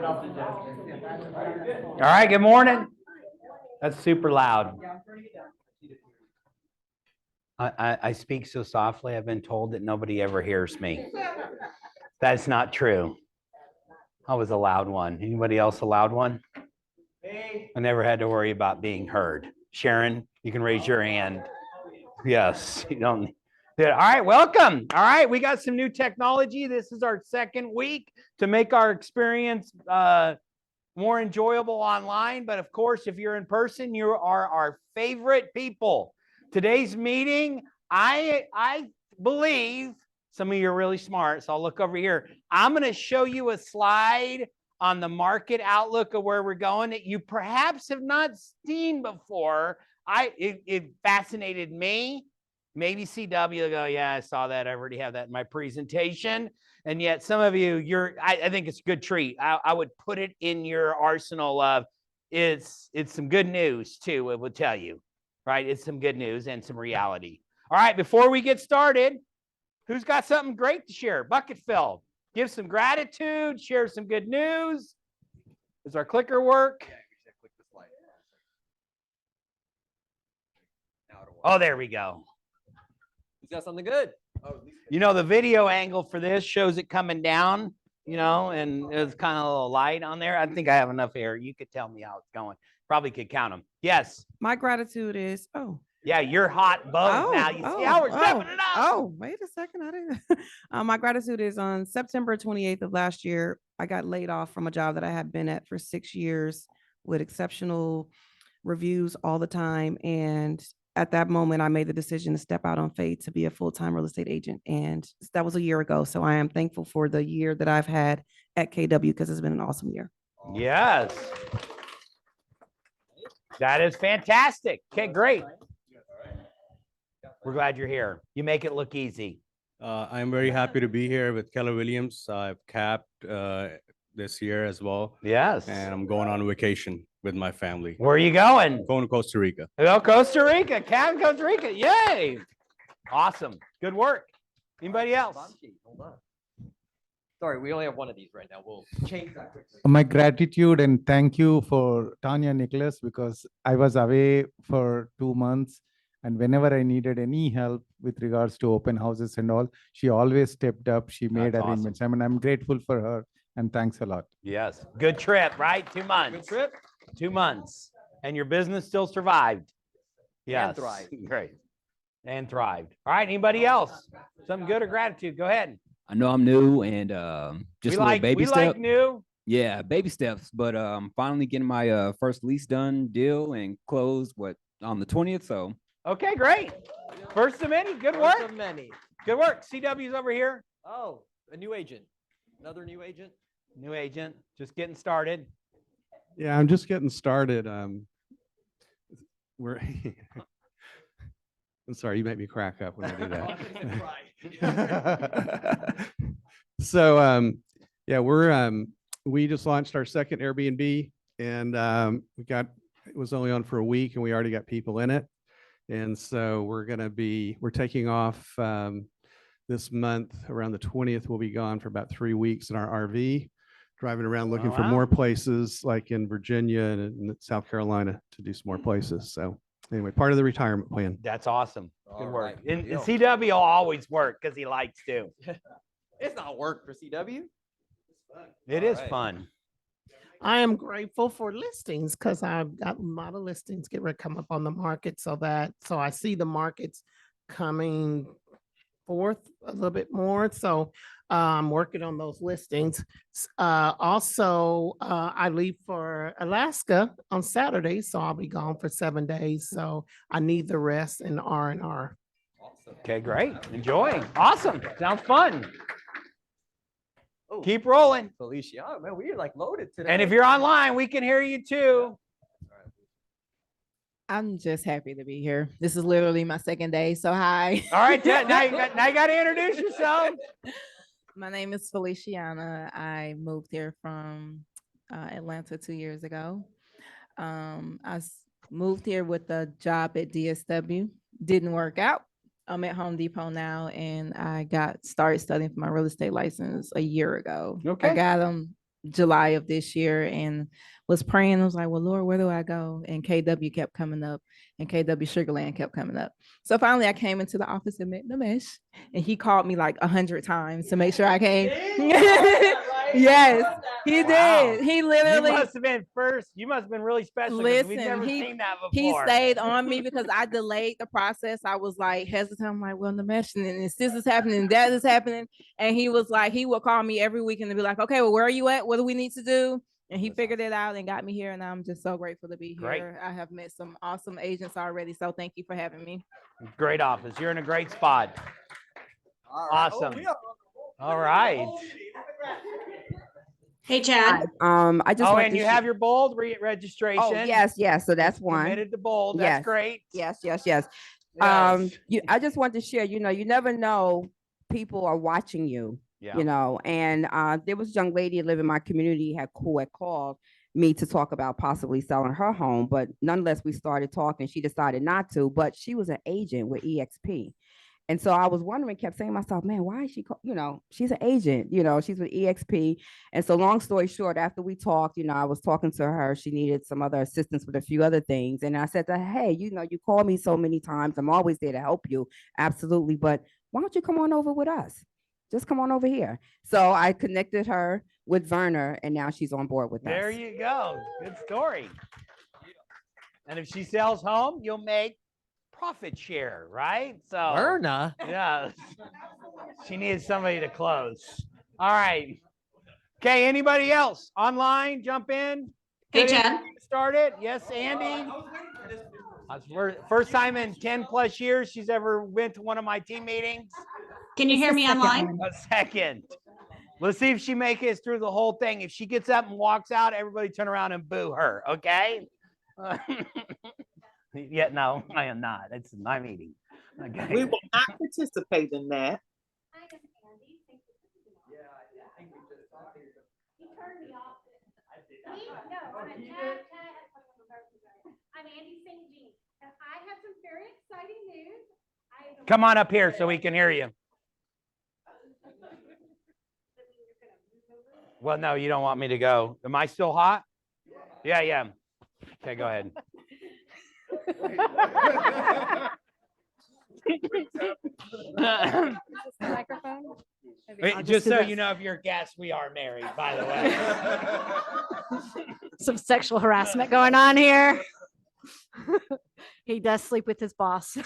All right, good morning. That's super loud. I speak so softly, I've been told that nobody ever hears me. That's not true. I was a loud one. Anybody else a loud one? I never had to worry about being heard. Sharon, you can raise your hand. Yes, you don't. All right, welcome. All right, we got some new technology. This is our second week to make our experience more enjoyable online. But of course, if you're in person, you are our favorite people. Today's meeting, I believe some of you are really smart, so I'll look over here. I'm going to show you a slide on the market outlook of where we're going that you perhaps have not seen before. It fascinated me. Maybe CW will go, yeah, I saw that. I already have that in my presentation. And yet some of you, I think it's a good treat. I would put it in your arsenal of it's some good news too, it will tell you, right? It's some good news and some reality. All right, before we get started, who's got something great to share? Bucket fill. Give some gratitude, share some good news. Does our clicker work? Oh, there we go. He's got something good. You know, the video angle for this shows it coming down, you know, and it's kind of a little light on there. I think I have enough air. You could tell me how it's going. Probably could count them. Yes. My gratitude is, yeah, you're hot both now. You see how we're stepping it up. Oh, wait a second. I didn't. My gratitude is on September 28th of last year. I got laid off from a job that I had been at for 6 years with exceptional reviews all the time. And at that moment, I made the decision to step out on faith to be a full-time real estate agent. And that was a year ago. So I am thankful for the year that I've had at KW because it's been an awesome year. Yes. That is fantastic. Okay, great. We're glad you're here. You make it look easy. I'm very happy to be here with Keller Williams. I've capped this year as well. Yes. And I'm going on vacation with my family. Where are you going? Going to Costa Rica. Oh, Costa Rica. Cap Costa Rica. Yay. Awesome. Good work. Anybody else? Hold on. Sorry, we only have one of these right now. We'll change that quickly. My gratitude and thank you for Tanya Nicholas, because I was away for 2 months. And whenever I needed any help with regards to open houses and all, she always stepped up. She made arrangements. Awesome. I mean, I'm grateful for her and thanks a lot. Yes. Good trip, right? 2 months. Good trip. 2 months. And your business still survived. Yes. And thrived. Great. And thrived. All right. Anybody else? Something good or gratitude? Go ahead. I know I'm new and just a little baby step. Like new. Yeah, baby steps. But finally getting my first lease done deal and closed on the 20th. So okay, great. First of many. Good work. First of many. Good work. CW's over here. Oh, a new agent. Another new agent. New agent. Just getting started. Yeah, I'm just getting started. We're I'm sorry, you make me crack up when I do that. So yeah, we just launched our second Airbnb, and it was only on for a week and we already got people in it. And so we're taking off this month around the 20th. We'll be gone for about 3 weeks in our RV, driving around looking for more places like in Virginia and in South Carolina to do some more places. So anyway, part of the retirement plan. That's awesome. Good All work. right. And CW will always work because he likes to. It's not work for CW. It is fun. I am grateful for listings because I've got a lot of listings get ready to come up on the market. So I see the markets coming forth a little bit more. So I'm working on those listings. Also, I leave for Alaska on Saturday, so I'll be gone for 7 days. So I need the rest in R&R. Awesome. Okay, great. Enjoy. Awesome. Sounds fun. Oh, Keep rolling. Felicia. Oh, man, we're like loaded today. And if you're online, we can hear you too. I'm just happy to be here. This is literally my second day, so hi. All right, now you got to introduce yourself. My name is Feliciana. I moved here from Atlanta 2 years ago. Moved here with a job at DSW. Didn't work out. I'm at Home Depot now, and I started studying for my real estate license a year ago. Okay. I got them July of this year and was praying. I was like, well, Lord, where do I go? And KW kept coming up and KW Sugarland kept coming up. So finally I came into the office and met Namesh and he called me like 100 times to make sure I came. Yes, he Wow. did. He You literally must have been first. You must have been really special because we've listen, never he- seen that he before. stayed on me because I delayed the process. I was like hesitant. I'm like, well, Namesh, and this is happening, and that is happening. And he was like, he would call me every week and be like, okay, well, where are you at? What do we need to do? And he figured it out and got me here. And I'm just so grateful to be Great. here. I have met some awesome agents already. So thank you for having me. Great office. You're in a great spot. Awesome. All right. Hey, Chad. I just Oh, want and to you sh- have your bold registration. Oh, yes. So that's one. Committed to bold. That's Yes. great. Yes. Yes. I just want to share, you never know, people are watching you, Yeah. and there was a young lady that lived in my community who had called me to talk about possibly selling her home, but nonetheless, we started talking. She decided not to, but she was an agent with EXP. And so I was wondering, kept saying to myself, man, why is she, she's an agent, she's with EXP. And so long story short, after we talked, I was talking to her, she needed some other assistance with a few other things. And I said to her, hey, you call me so many times. I'm always there to help you. Absolutely. But why don't you come on over with us? Just come on over here. So I connected her with Werner and now she's on board with us. There you go. Good story. And if she sells home, you'll make profit share, right? So Verna. yeah. She needed somebody to close. All right. Okay, anybody else online? Jump in. Hey, Good Chad. interview started. Yes, Andy. First time in 10 plus years she's ever went to one of my team meetings. Can you hear me online? A second. Let's see if she makes it through the whole thing. If she gets up and walks out, everybody turn around and boo her, okay? Yeah, no, I am not. It's my meeting. Okay. We will not participate in that. I'm Andy St. Jean, and I have some very exciting news. Come on up here so we can hear you. Well, no, you don't want me to go. Am I still hot? Yeah, yeah. Okay, go ahead. Microphone? Wait, just so you know, if you're a guest, we are married, by the way. Some sexual harassment going on here. He does sleep with his boss.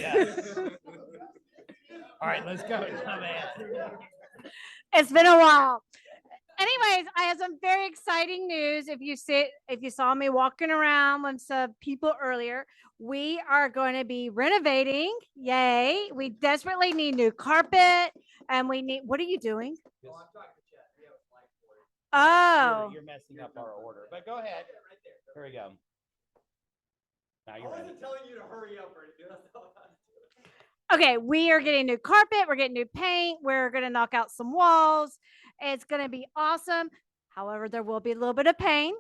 Yes. All right, let's go. It's been a while. Anyways, I have some very exciting news. If you saw me walking around with some people earlier, we are going to be renovating. Yay. We desperately need new carpet and we need, what are you doing? Oh, You're messing up our order, but go ahead. Here we go. Now you're ready. telling you to hurry up or anything. okay. We are getting new carpet. We're getting new paint. We're going to knock out some walls. It's going to be awesome. However, there will be a little bit of pain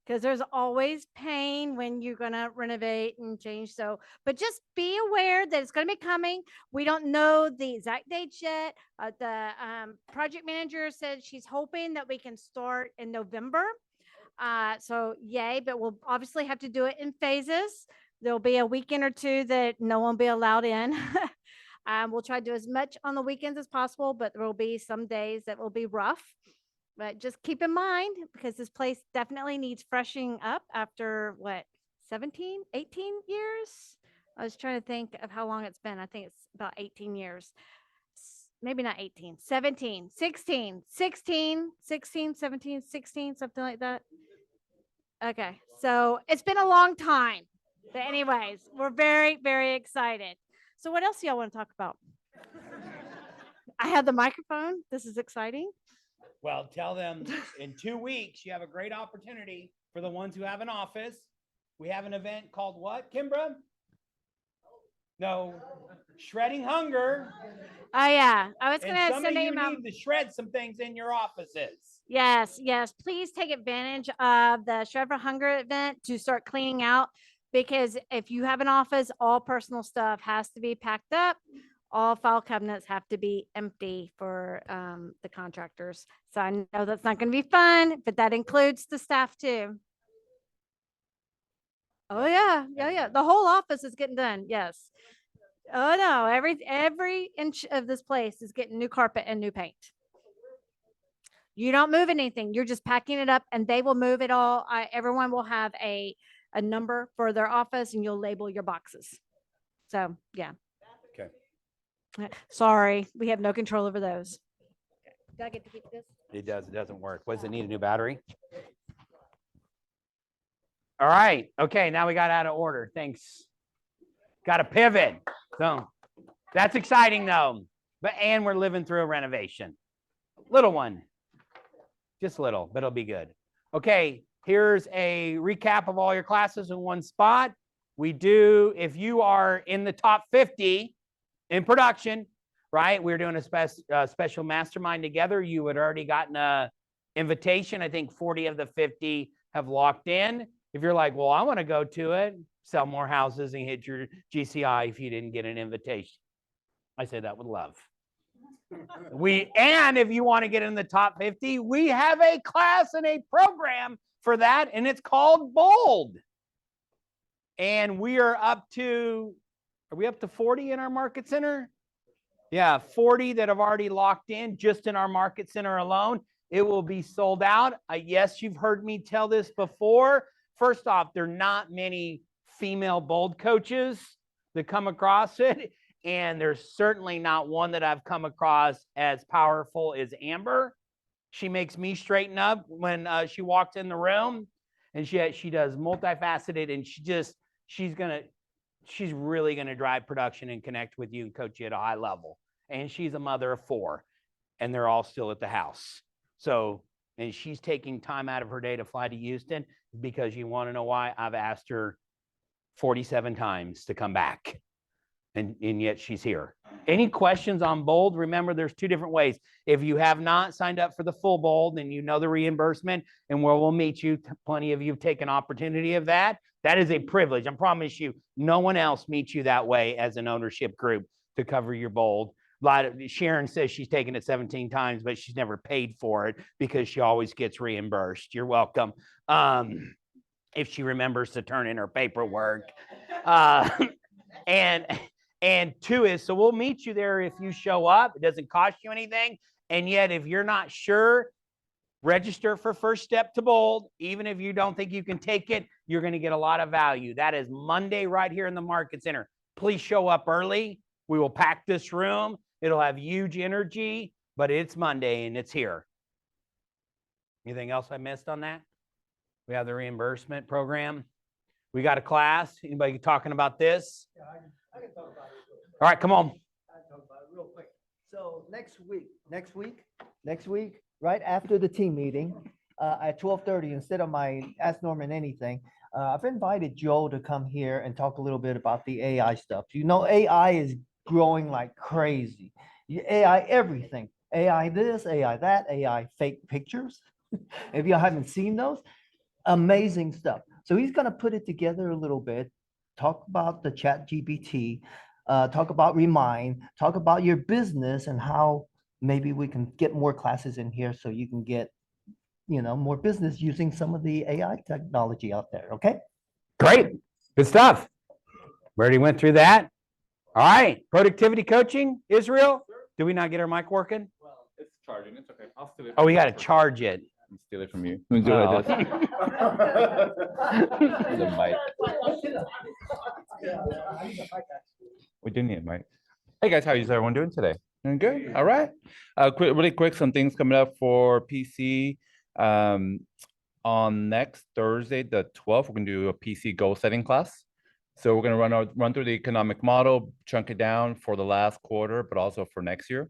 because there's always pain when you're going to renovate and change. So, but just be aware that it's going to be coming. We don't know the exact date yet. The project manager said she's hoping that we can start in November. So yay, but we'll obviously have to do it in phases. There'll be a weekend or two that no one will be allowed in. We'll try to do as much on the weekends as possible, but there will be some days that will be rough. But just keep in mind, because this place definitely needs freshening up after what, 17, 18 years? I was trying to think of how long it's been. I think it's about 18 years. Maybe not 18, 17, 16, 16, 16, 17, 16, something like that. Okay, so it's been a long time. But anyways, we're very, very excited. So what else do y'all want to talk about? I have the microphone. This is exciting. Well, tell them in 2 weeks, you have a great opportunity for the ones who have an office. We have an event called what, Kimbra? No, Shredding Hunger. Oh yeah, I was And gonna some send of an you email. need to shred some things in your offices. Yes, yes. Please take advantage of the Shred for Hunger event to start cleaning out because if you have an office, all personal stuff has to be packed up. All file cabinets have to be empty for the contractors. So I know that's not going to be fun, but that includes the staff too. Oh yeah, yeah. The whole office is getting done. Yes. Oh no, every inch of this place is getting new carpet and new paint. You don't move anything. You're just packing it up, and they will move it all. Everyone will have a number for their office, and you'll label your boxes. So yeah. Okay. Sorry, we have no control over those. Do I get to keep this? It does. It doesn't work. What does it need? A new battery? All right. Okay. Now we got out of order. Thanks. Got to pivot. So that's exciting though. And we're living through a renovation. Little one. Just little, but it'll be good. Okay. Here's a recap of all your classes in one spot. We do, if you are in the top 50 in production, right? We're doing a special mastermind together. You had already gotten a invitation. I think 40 of the 50 have locked in. If you're like, well, I want to go to it, sell more houses and hit your GCI if you didn't get an invitation. I say that with love. And if you want to get in the top 50, we have a class and a program for that, and it's called Bold. And we are up to 40 in our market center? Yeah, 40 that have already locked in just in our market center alone. It will be sold out. Yes, you've heard me tell this before. First off, there are not many female Bold coaches that come across it. And there's certainly not one that I've come across as powerful as Amber. She makes me straighten up when she walks in the room, and she does multifaceted, and she's really gonna drive production and connect with you and coach you at a high level. And she's a mother of 4, and they're all still at the house. So, and she's taking time out of her day to fly to Houston because you want to know why? I've asked her 47 times to come back. And yet she's here. Any questions on Bold? Remember, there's 2 different ways. If you have not signed up for the full Bold and you know the reimbursement and where we'll meet you, plenty of you have taken opportunity of that. That is a privilege. I promise you, no one else meets you that way as an ownership group to cover your Bold. Sharon says she's taken it 17 times, but she's never paid for it because she always gets reimbursed. You're welcome. If she remembers to turn in her paperwork. And 2 is, so we'll meet you there if you show up. It doesn't cost you anything. And yet, if you're not sure, register for First Step to Bold. Even if you don't think you can take it, you're going to get a lot of value. That is Monday right here in the Market Center. Please show up early. We will pack this room. It'll have huge energy, but it's Monday and it's here. Anything else I missed on that? We have the reimbursement program. We got a class. Anybody talking about this? Yeah, I can talk about it. All right, come on. I can talk about it real quick. So next week, right after the team meeting, at 12:30, instead of my Ask Norman Anything, I've invited Joe to come here and talk a little bit about the AI stuff. You know, AI is growing like crazy. AI everything. AI this, AI that, AI fake pictures. If you haven't seen those, amazing stuff. So he's going to put it together a little bit, talk about the Chat GPT, talk about Remind, talk about your business and how maybe we can get more classes in here so you can get, more business using some of the AI technology out there. Okay. Great. Good stuff. We already went through that. All right. Productivity coaching, Israel. Did we not get our mic working? Well, it's charging. It's okay. I'll steal it. Oh, we got to charge it. I'll steal it from you. Let me do it like this. The mic. We do need a mic. Hey guys, how is everyone doing today? Doing good. All right. Really quick, some things coming up for PC. On next Thursday, the 12th, we're gonna do a PC goal setting class. So we're gonna run through the economic model, chunk it down for the last quarter, but also for next year.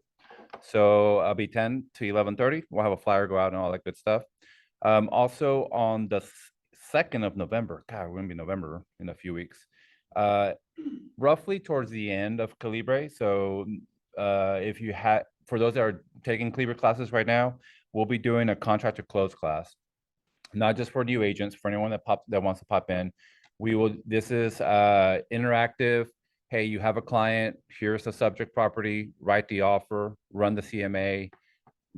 So I'll be 10 to 11:30. We'll have a flyer go out and all that good stuff. Also on the 2nd of November, God, we're gonna be November in a few weeks. Roughly towards the end of Calibre. So if you had, for those that are taking Calibre classes right now, we'll be doing a contract to close class. Not just for new agents, for anyone that wants to pop in. This is interactive. Hey, you have a client, here's the subject property, write the offer, run the CMA.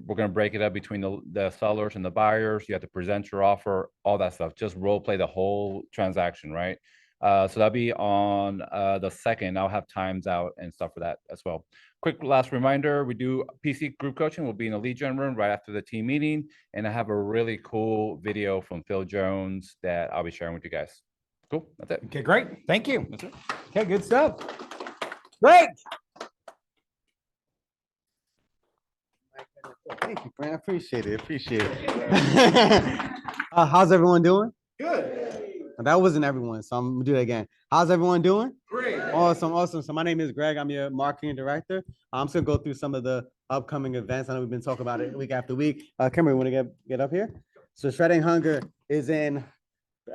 We're gonna break it up between the sellers and the buyers. You have to present your offer, all that stuff. Just role play the whole transaction, right? So that'll be on the 2nd. I'll have times out and stuff for that as well. Quick last reminder, we do PC group coaching. We'll be in the lead gen room right after the team meeting. And I have a really cool video from Phil Jones that I'll be sharing with you guys. Cool, that's it. Okay, great. Thank you. That's it. Okay, good stuff. Great. Thank you, Fran. I appreciate it. Appreciate it. How's everyone doing? Good. That wasn't everyone, so I'm gonna do that again. How's everyone doing? Great. Awesome, awesome. So my name is Greg. I'm your marketing director. I'm just gonna go through some of the upcoming events. I know we've been talking about it week after week. Kimberly, want to get up here? So Shredding Hunger is in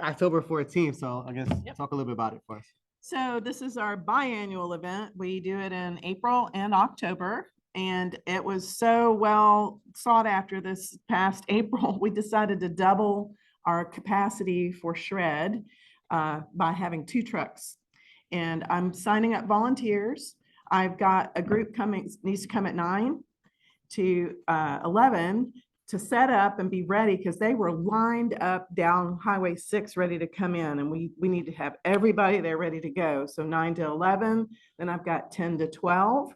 October 14th. So I guess talk a little bit about it for us. So this is our biannual event. We do it in April and October. And it was so well sought after this past April, we decided to double our capacity for shred by having 2 trucks. And I'm signing up volunteers. I've got a group needs to come at 9 to 11 to set up and be ready because they were lined up down Highway 6 ready to come in. And we need to have everybody there ready to go. So 9 to 11, then I've got 10 to 12.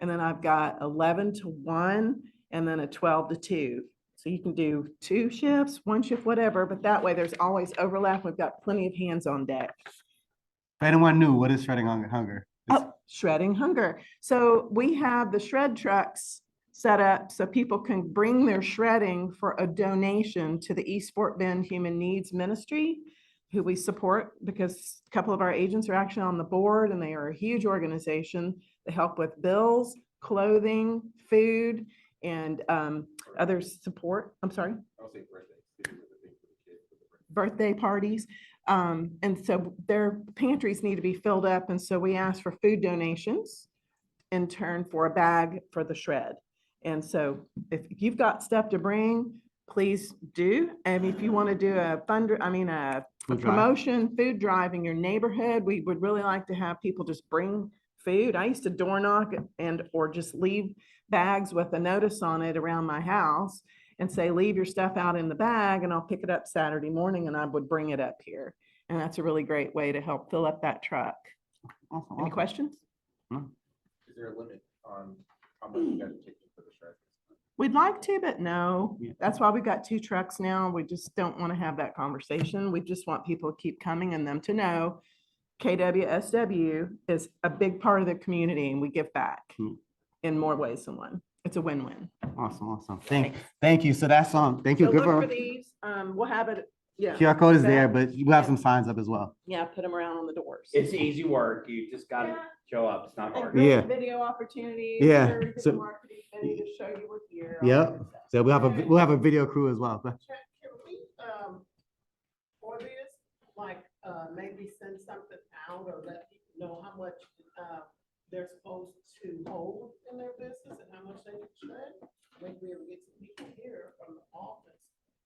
And then I've got 11 to 1 and then a 12 to 2. So you can do 2 shifts, 1 shift, whatever, but that way there's always overlap. We've got plenty of hands on deck. If anyone knew, what is Shredding Hunger? Oh, Shredding Hunger. So we have the shred trucks set up so people can bring their shredding for a donation to the East Fort Bend Human Needs Ministry, who we support because a couple of our agents are actually on the board and they are a huge organization. They help with bills, clothing, food, and other support. I'm sorry? I'll say Birthday parties. And so their pantries need to be filled up. And so we ask for food donations in turn for a bag for the shred. And so if you've got stuff to bring, please do. And if you want to do a promotion, food drive in your neighborhood, we would really like to have people just bring food. I used to door knock or just leave bags with a notice on it around my house and say, leave your stuff out in the bag and I'll pick it up Saturday morning and I would bring it up here. And that's a really great way to help fill up that truck. Awesome, Any questions? Is there a limit on how much you guys are taking for the shred? We'd like to, but no. That's why we've got 2 trucks now. We just don't want to have that conversation. We just want people to keep coming and them to know KWSW is a big part of the community and we give back in more ways than one. It's a win-win. Awesome. Thank you. So that's thank you. So Give look her for these. We'll have it. Yeah. QR code is there, Back. but you have some signs up as well. Yeah, put them around on the doors. It's easy work. You just gotta show up. It's not And hard. great Yeah. video opportunities. Yeah. very good So- marketing video to show you we're here. all that Yep. good stuff. So we'll have a video crew as well. Can we, for this, like, maybe send something out or let people know how much, they're supposed to hold in their business and how much they can shred? Maybe we'll get some people here from the office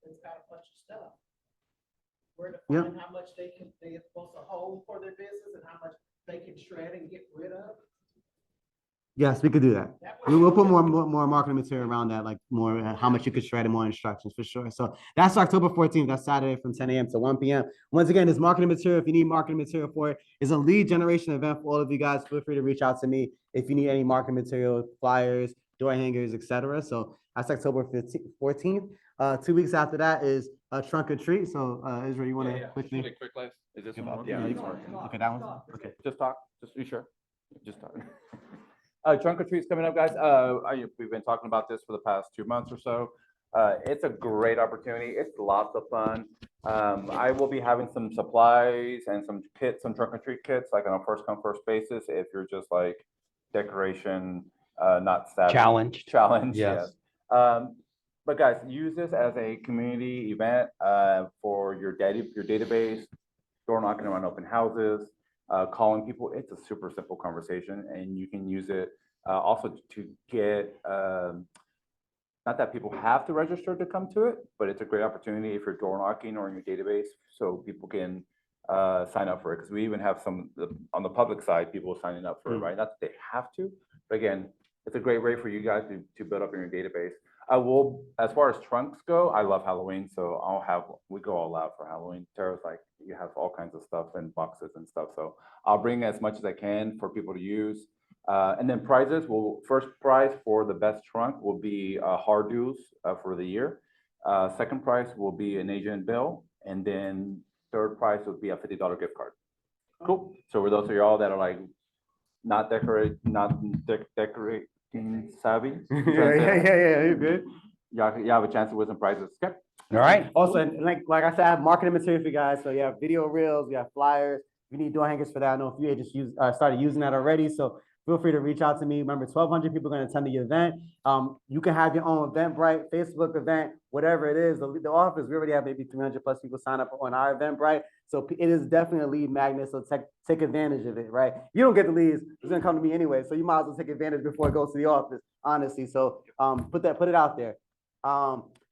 that's got a bunch of stuff. Where to Yeah. find how much they're supposed to hold for their business and how much they can shred and get rid of. Yes, we could do that. We'll put more marketing material around that, like more how much you could shred and more instructions for sure. So that's October 14th. That's Saturday from 10 a.m. to 1 p.m. Once again, this marketing material, if you need marketing material for it, is a lead generation event for all of you guys. Feel free to reach out to me if you need any marketing material, flyers, door hangers, etc. So that's October 14th. 2 weeks after that is a trunk or treat. So Israel, you want to quickly? Really quick, life. Is this one? Yeah, you can look at that one. Okay. Just talk. Just be sure. Just talk. Trunk or treat's coming up, guys. We've been talking about this for the past 2 months or so. It's a great opportunity. It's lots of fun. I will be having some supplies and some kits, some trunk or treat kits, like on a first come first basis. If you're just like decoration, not savvy. Challenge. Yes. But guys, use this as a community event for your database, door knocking around open houses, calling people. It's a super simple conversation, and you can use it also to get, not that people have to register to come to it, but it's a great opportunity if you're door knocking or in your database, so people can sign up for it, because we even have some on the public side, people signing up for it, right? Not that they have to, but again, it's a great way for you guys to build up in your database. I will, as far as trunks go, I love Halloween, so we go all out for Halloween. Tara's like, you have all kinds of stuff and boxes and stuff, so I'll bring as much as I can for people to use. And then prizes, first prize for the best trunk will be hard dues for the year. Second prize will be an agent bill, and then third prize would be a $50 gift card. Cool. So for those of y'all that are like not decorating savvy, Yeah, you're good. y'all have a chance to win some prizes. Okay. All right. Also, and like I said, I have marketing material for you guys. So you have video reels, you have flyers. If you need door hangers for that, I know a few agents started using that already. So feel free to reach out to me. Remember, 1,200 people are going to attend the event. You can have your own Eventbrite, Facebook event, whatever it is. The office, we already have maybe 300 plus people sign up on our Eventbrite. So it is definitely a lead magnet. So take advantage of it, right? You don't get the leads, it's going to come to me anyway. So you might as well take advantage before it goes to the office, honestly. So put it out there.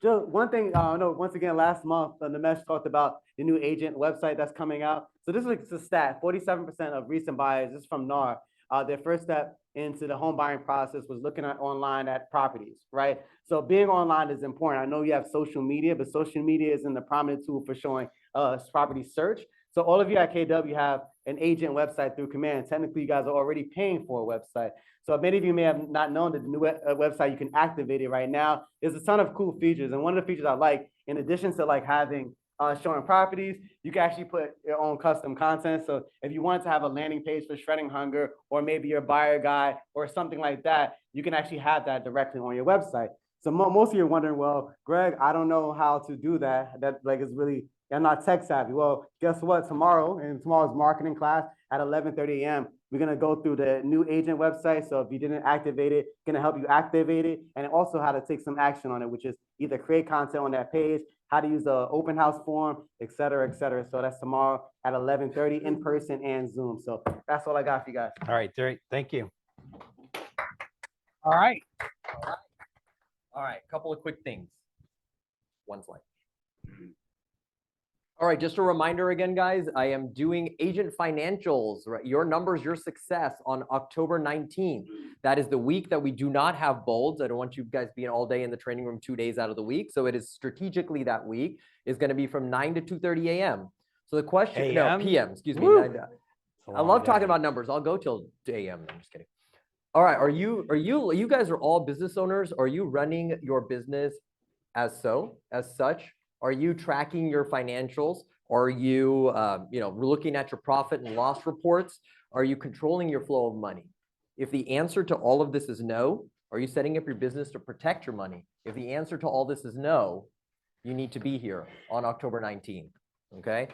Just one thing, once again, last month, Nimesh talked about the new agent website that's coming out. So this is a stat, 47% of recent buyers, this is from NAR, their first step into the home buying process was looking at online at properties, right? So being online is important. I know you have social media, but social media isn't the prominent tool for showing property search. So all of you at KW have an agent website through Command. Technically, you guys are already paying for a website. So many of you may have not known that the new website, you can activate it right now. There's a ton of cool features. And one of the features I like, in addition to like having showing properties, you can actually put your own custom content. So if you want to have a landing page for Shredding Hunger, or maybe your buyer guide or something like that, you can actually have that directly on your website. So most of you are wondering, well, Greg, I don't know how to do that. That like is really, I'm not tech savvy. Well, guess what? Tomorrow's marketing class at 11:30 a.m. We're gonna go through the new agent website. So if you didn't activate it, gonna help you activate it, and also how to take some action on it, which is either create content on that page, how to use the open house form, et cetera, et cetera. So that's tomorrow at 11:30 in person and Zoom. So that's all I got for you guys. All right, thank you. All right. All right, couple of quick things. One slide. All right, just a reminder again, guys, I am doing agent financials, right? Your numbers, your success on October 19th. That is the week that we do not have bolds. I don't want you guys being all day in the training room 2 days out of the week. So it is strategically that week is going to be from 9 to 2:30 a.m. So the question, no, PM, excuse me. I love talking about numbers. I'll go till a.m. I'm just kidding. All right, you guys are all business owners. Are you running your business as such? Are you tracking your financials? Are you, looking at your profit and loss reports? Are you controlling your flow of money? If the answer to all of this is no, are you setting up your business to protect your money? If the answer to all this is no, you need to be here on October 19th, okay?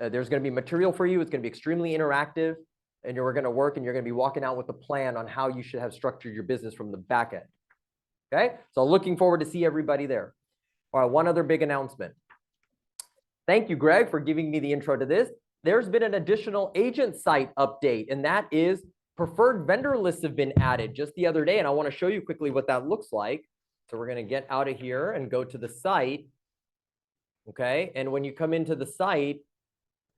There's gonna be material for you. It's gonna be extremely interactive, and you're gonna work and you're gonna be walking out with a plan on how you should have structured your business from the back end, okay? So looking forward to see everybody there. All right, one other big announcement. Thank you, Greg, for giving me the intro to this. There's been an additional agent site update, and that is preferred vendor lists have been added just the other day, and I want to show you quickly what that looks like. So we're going to get out of here and go to the site, okay? And when you come into the site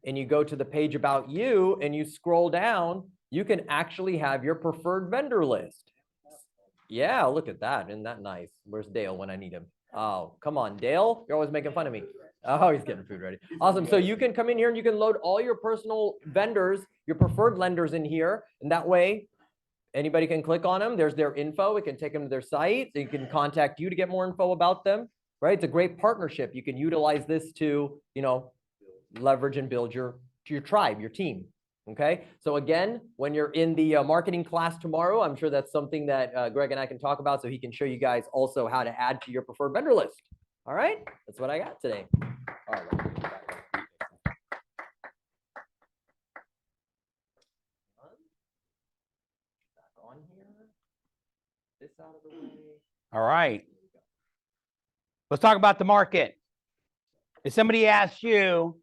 and you go to the page about you and you scroll down, you can actually have your preferred vendor list. Yeah, look at that. Isn't that nice? Where's Dale when I need him? Oh, come on, Dale. You're always making fun of me. Oh, he's getting food ready. Awesome. So you can come in here and you can load all your personal vendors, your preferred lenders in here. And that way, anybody can click on them. There's their info. It can take them to their site. They can contact you to get more info about them, right? It's a great partnership. You can utilize this to, leverage and build your tribe, your team. Okay. So again, when you're in the marketing class tomorrow, I'm sure that's something that Greg and I can talk about, so he can show you guys also how to add to your preferred vendor list. All right. That's what I got today. All right. Back on here. This out of the way. All right. Let's talk about the market. If somebody asks you,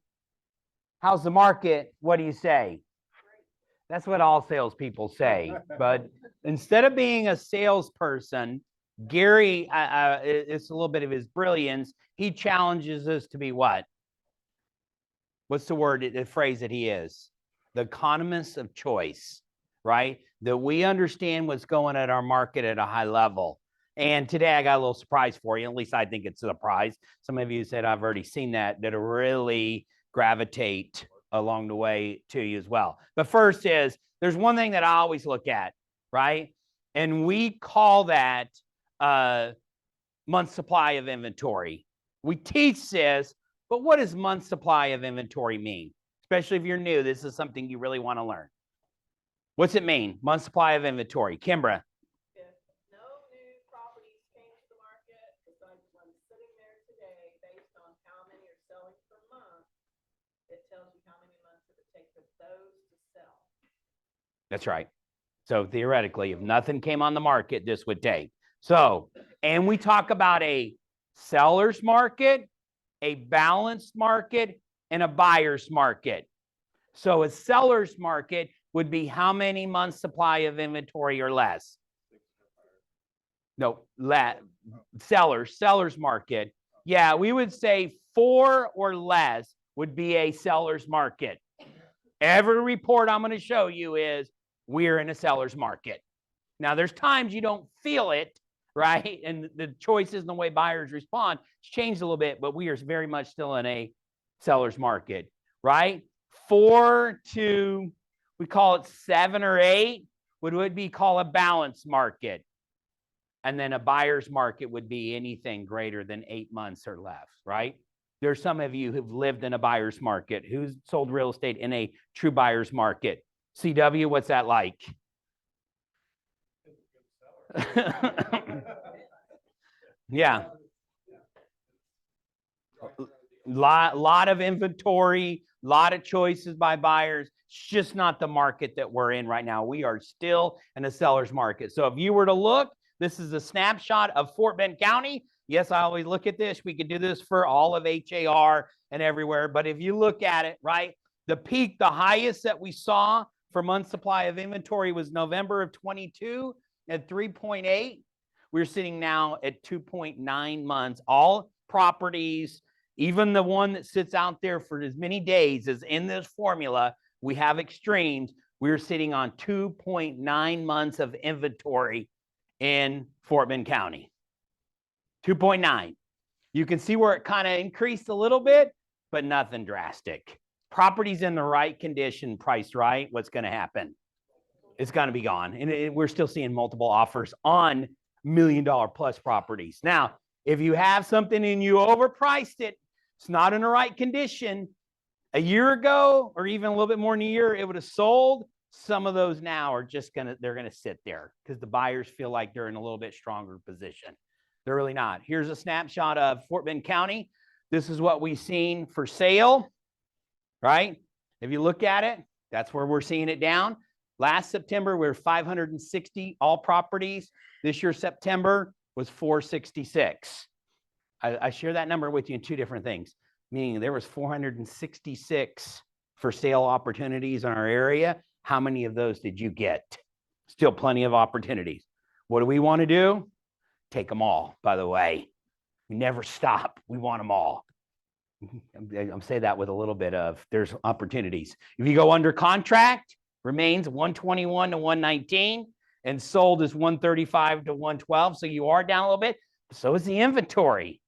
how's the market? What do you say? That's what all salespeople say. But instead of being a salesperson, Gary, it's a little bit of his brilliance. He challenges us to be what? what's the word, the phrase that he is? The economist of choice, right? That we understand what's going at our market at a high level. And today I got a little surprise for you. At least I think it's a surprise. Some of you said I've already seen that'll really gravitate along the way to you as well. But first is, there's one thing that I always look at, right? And we call that month supply of inventory. We teach this, but what does month supply of inventory mean? Especially if you're new, this is something you really want to learn. What's it mean? Month supply of inventory. Kimbra. If no new properties came to the market, besides one sitting there today, based on how many are selling per month, it tells you how many months it would take for those to sell. That's right. So theoretically, if nothing came on the market, this would take. So, and we talk about a seller's market, a balanced market, and a buyer's market. So a seller's market would be how many months supply of inventory or less? No, seller's market. Yeah, we would say 4 or less would be a seller's market. Every report I'm going to show you is we're in a seller's market. Now, there's times you don't feel it, right? And the choices and the way buyers respond has changed a little bit, but we are very much still in a seller's market, right? 4 to, we call it 7 or 8, would be called a balanced market. And then a buyer's market would be anything greater than 8 months or less, right? There's some of you who've lived in a buyer's market, who's sold real estate in a true buyer's market. CW, what's that like? Yeah. Lot of inventory, lot of choices by buyers. It's just not the market that we're in right now. We are still in a seller's market. So if you were to look, this is a snapshot of Fort Bend County. Yes, I always look at this. We could do this for all of HAR and everywhere. But if you look at it, right, the peak, the highest that we saw for month supply of inventory was November of 22 at 3.8. We're sitting now at 2.9 months. All properties, even the one that sits out there for as many days as in this formula, we have extremes. We're sitting on 2.9 months of inventory in Fort Bend County. 2.9. You can see where it kind of increased a little bit, but nothing drastic. Properties in the right condition, priced right, what's going to happen? It's going to be gone. And we're still seeing multiple offers on $1 million plus properties. Now, if you have something and you overpriced it, it's not in the right condition. A year ago, or even a little bit more than a year, it would have sold. Some of those now are just they're gonna sit there because the buyers feel like they're in a little bit stronger position. They're really not. Here's a snapshot of Fort Bend County. This is what we've seen for sale, right? If you look at it, that's where we're seeing it down. Last September, we were 560 all properties. This year, September was 466. I share that number with you in two different things, meaning there was 466 for sale opportunities in our area. How many of those did you get? Still plenty of opportunities. What do we want to do? Take them all, by the way. We never stop. We want them all. I'm saying that with a little bit of, there's opportunities. If you go under contract, remains 121 to 119, and sold is 135 to 112. So you are down a little bit. So is the inventory,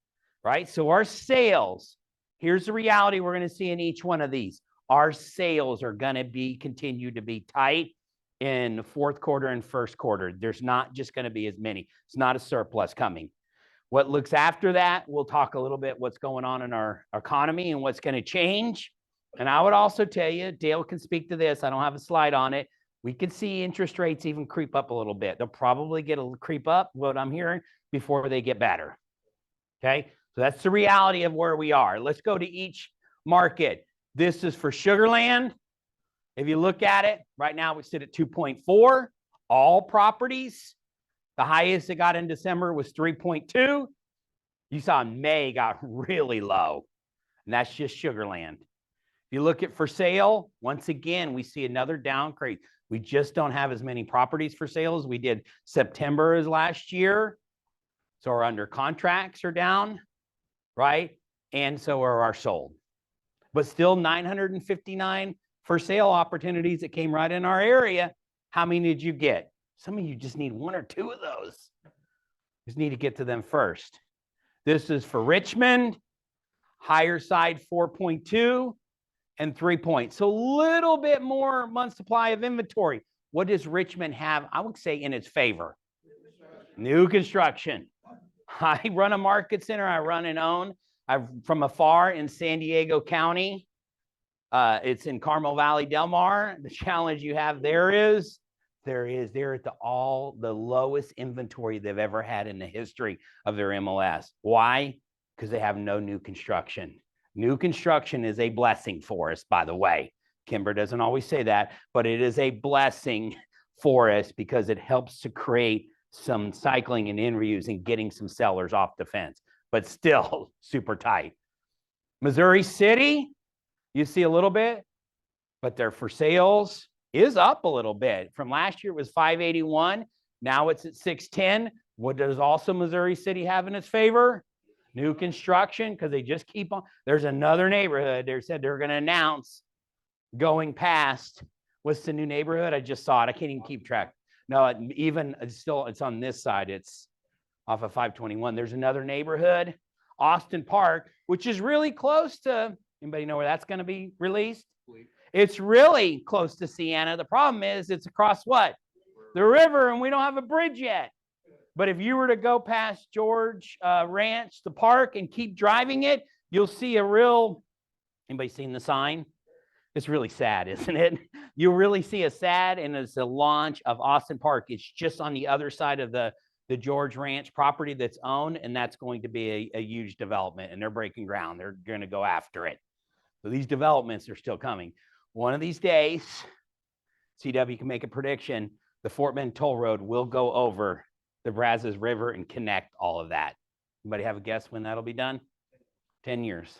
right? So our sales, here's the reality we're going to see in each one of these. Our sales are going to continue to be tight in the fourth quarter and first quarter. There's not just going to be as many. It's not a surplus coming. What looks after that, we'll talk a little bit what's going on in our economy and what's going to change. And I would also tell you, Dale can speak to this. I don't have a slide on it. We could see interest rates even creep up a little bit. They'll probably get a creep up, what I'm hearing, before they get better. Okay, so that's the reality of where we are. Let's go to each market. This is for Sugar Land. If you look at it, right now we sit at 2.4, all properties. The highest it got in December was 3.2. You saw May got really low, and that's just Sugar Land. If you look at for sale, once again, we see another downgrade. We just don't have as many properties for sale as we did September as last year. So our under contracts are down, right? And so are our sold. but still 959 for sale opportunities that came right in our area. How many did you get? Some of you just need one or two of those. Just need to get to them first. This is for Richmond, higher side 4.2 and 3 points. So a little bit more month supply of inventory. What does Richmond have? I would say in its favor. New construction. I run a market center. I run and own. I'm from afar in San Diego County. It's in Carmel Valley, Del Mar. The challenge you have there is they're at the lowest inventory they've ever had in the history of their MLS. Why? Because they have no new construction. New construction is a blessing for us, by the way. Kimber doesn't always say that, but it is a blessing for us because it helps to create some cycling and in reuse and getting some sellers off the fence, but still super tight. Missouri City, you see a little bit, but their for sales is up a little bit. From last year, it was 581. Now it's at 610. What does also Missouri City have in its favor? New construction, because they just keep on. There's another neighborhood. They said they're going to announce going past. What's the new neighborhood? I just saw it. I can't even keep track. No, even still, it's on this side. It's off of 521. There's another neighborhood, Austin Park, which is really close to, anybody know where that's going to be released? It's really close to Sienna. The problem is it's across what? The river, and we don't have a bridge yet. But if you were to go past George Ranch, the park, and keep driving it, you'll see a real, anybody seen the sign? It's really sad, isn't it? You really see a sad, and it's the launch of Austin Park. It's just on the other side of the George Ranch property that's owned, and that's going to be a huge development, and they're breaking ground. They're going to go after it. So these developments are still coming. One of these days, CW can make a prediction, the Fort Bend Toll Road will go over the Brazos River and connect all of that. Anybody have a guess when that'll be done? 10 years.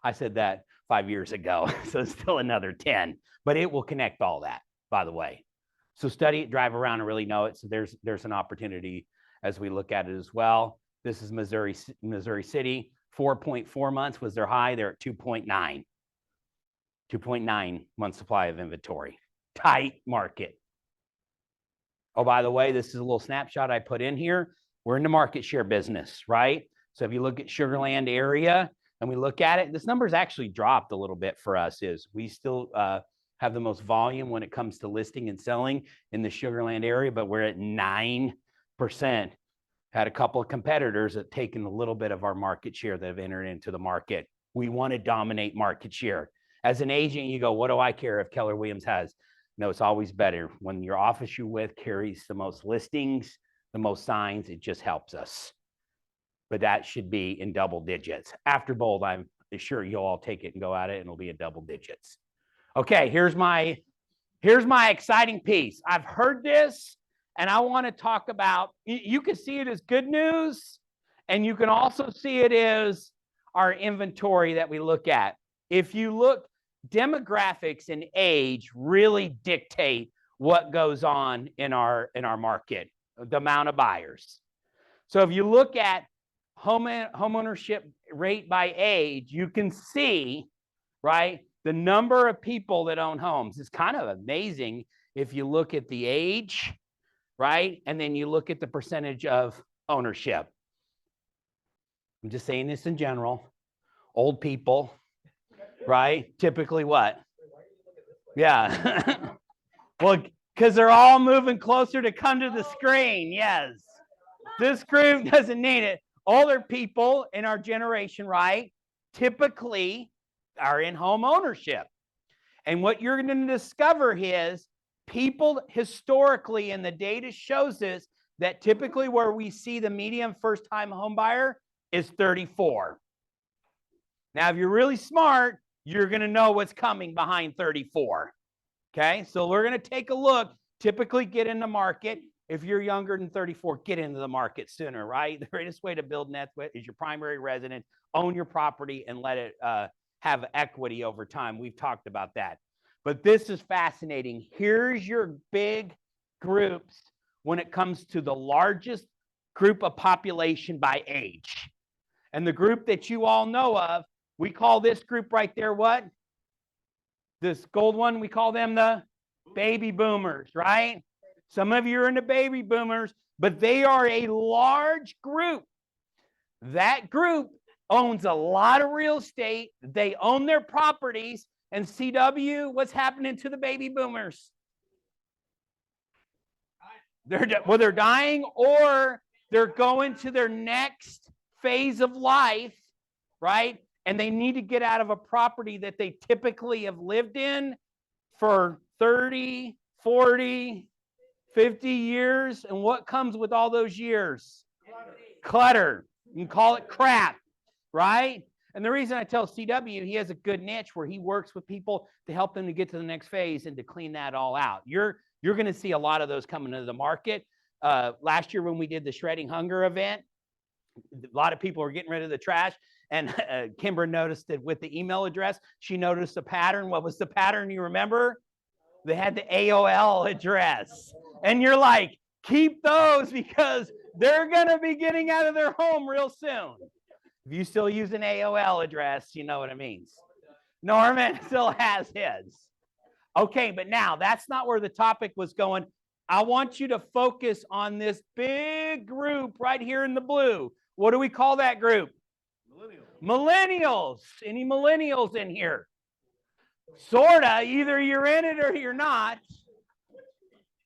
I said that 5 years ago, so it's still another 10, but it will connect all that, by the way. So study it, drive around and really know it. So there's an opportunity as we look at it as well. This is Missouri City. 4.4 months was their high. They're at 2.9. 2.9 month supply of inventory. Tight market. Oh, by the way, this is a little snapshot I put in here. We're in the market share business, right? So if you look at Sugar Land area and we look at it, this number's actually dropped a little bit for us. We still have the most volume when it comes to listing and selling in the Sugar Land area, but we're at 9%. Had a couple of competitors that taken a little bit of our market share that have entered into the market. We want to dominate market share. As an agent, you go, what do I care if Keller Williams has? No, it's always better when your office you're with carries the most listings, the most signs, it just helps us. But that should be in double digits. After bold, I'm sure you'll all take it and go at it and it'll be in double digits. Okay, here's my exciting piece. I've heard this and I want to talk about, you can see it as good news and you can also see it as our inventory that we look at. If you look, demographics and age really dictate what goes on in our market, the amount of buyers. So if you look at homeownership rate by age, you can see, right, the number of people that own homes. It's kind of amazing if you look at the age, right, and then you look at the percentage of ownership. I'm just saying this in general. Old people, right? Typically what? Yeah. Well, because they're all moving closer to come to the screen. Yes. This group doesn't need it. Older people in our generation, right, typically are in home ownership. And what you're going to discover is people historically, and the data shows this, that typically where we see the median first-time home buyer is 34. Now, if you're really smart, you're going to know what's coming behind 34. Okay, so we're going to take a look, typically get in the market. If you're younger than 34, get into the market sooner, right? The greatest way to build net is your primary residence, own your property, and let it have equity over time. We've talked about that. But this is fascinating. Here's your big groups when it comes to the largest group of population by age. And the group that you all know of We call this group right there what? This gold one, we call them the baby boomers, right? Some of you are in the baby boomers, but they are a large group. That group owns a lot of real estate. They own their properties. And CW, what's happening to the baby boomers? They're dying, or they're going to their next phase of life, right? And they need to get out of a property that they typically have lived in for 30, 40, 50 years. And what comes with all those years? Clutter. You can call it crap, right? And the reason I tell CW, he has a good niche where he works with people to help them to get to the next phase and to clean that all out. You're going to see a lot of those coming into the market. Last year when we did the Shredding Hunger event, a lot of people were getting rid of the trash. And Kimber noticed that with the email address, she noticed a pattern. What was the pattern? You remember? They had the AOL address. And you're like, keep those because they're going to be getting out of their home real soon. If you still use an AOL address, you know what it means. Norman still has his. Okay, but now that's not where the topic was going. I want you to focus on this big group right here in the blue. What do we call that group? Millennials. Any millennials in here? Sorta. Either you're in it or you're not.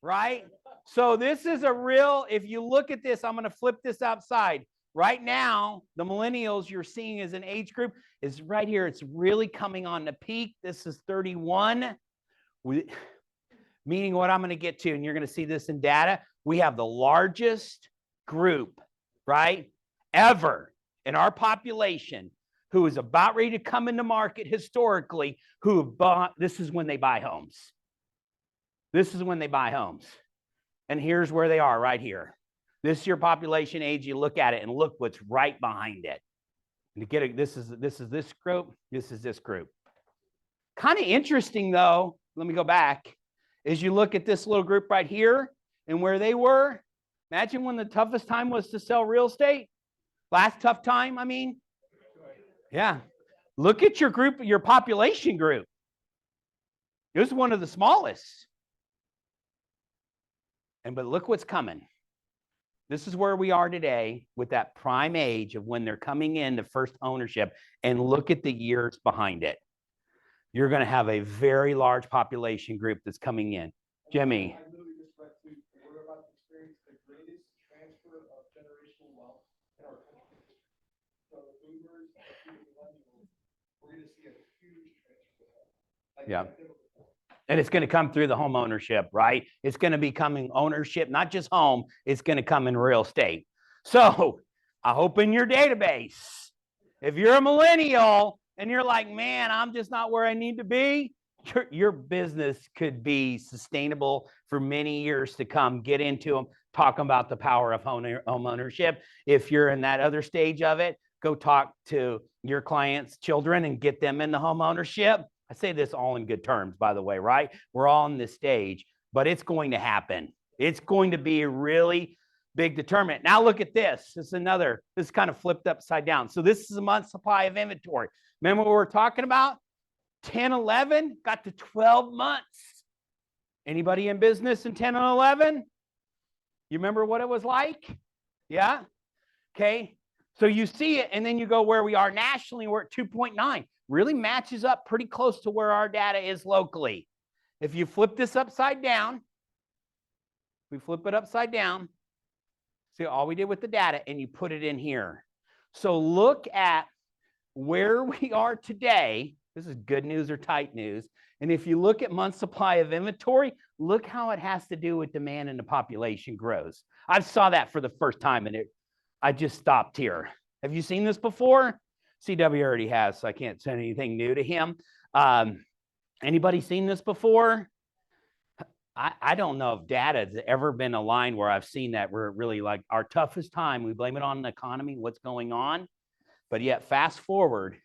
Right? So this is a real, if you look at this, I'm going to flip this outside. Right now, the millennials you're seeing as an age group is right here. It's really coming on the peak. This is 31. Meaning what I'm going to get to, and you're going to see this in data, we have the largest group, right, ever in our population who is about ready to come into market historically, who have bought, this is when they buy homes. This is when they buy homes. And here's where they are right here. This is your population age. You look at it and look what's right behind it. And to get it, this is this group. This is this group. Kind of interesting though. Let me go back. As you look at this little group right here and where they were, imagine when the toughest time was to sell real estate. Last tough time, I mean. Yeah. Look at your group, your population group. It was one of the smallest. But look what's coming. This is where we are today with that prime age of when they're coming into first ownership, and look at the years behind it. You're going to have a very large population group that's coming in. Jimmy. Yeah. And it's going to come through the home ownership, right? It's going to be coming ownership, not just home. It's going to come in real estate. So I hope in your database, if you're a millennial and you're like, man, I'm just not where I need to be, your business could be sustainable for many years to come. Get into them, talk about the power of home ownership. If you're in that other stage of it, go talk to your clients' children and get them into home ownership. I say this all in good terms, by the way, right? We're all on this stage, but it's going to happen. It's going to be a really big determinant. Now look at this. This is kind of flipped upside down. So this is a month supply of inventory. Remember what we were talking about? 10, 11 got to 12 months. Anybody in business in 10 and 11? You remember what it was like? Yeah? Okay. So you see it, and then you go where we are nationally, we're at 2.9. Really matches up pretty close to where our data is locally. If you flip this upside down, we flip it upside down, see all we did with the data, and you put it in here. So look at where we are today. This is good news or tight news. And if you look at month supply of inventory, look how it has to do with demand and the population grows. I saw that for the first time, and I just stopped here. Have you seen this before? CW already has, so I can't say anything new to him. Anybody seen this before? I don't know if data has ever been a line where I've seen that we're really like our toughest time. We blame it on the economy, what's going on. But yet fast forward,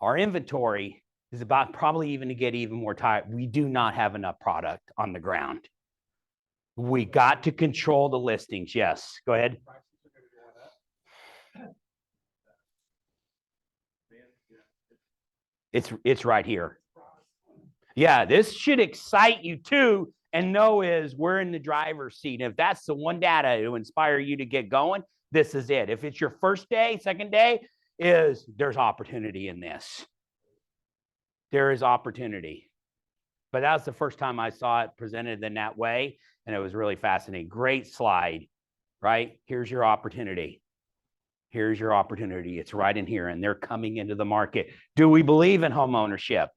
our inventory is about probably even to get even more tight. We do not have enough product on the ground. We got to control the listings. Yes, go ahead. It's right here. Yeah, this should excite you too, and know is we're in the driver's seat. If that's the one data to inspire you to get going, this is it. If it's your first day, second day, there's opportunity in this. There is opportunity. But that was the first time I saw it presented in that way, and it was really fascinating. Great slide, right? Here's your opportunity. Here's your opportunity. It's right in here, and they're coming into the market. Do we believe in home ownership?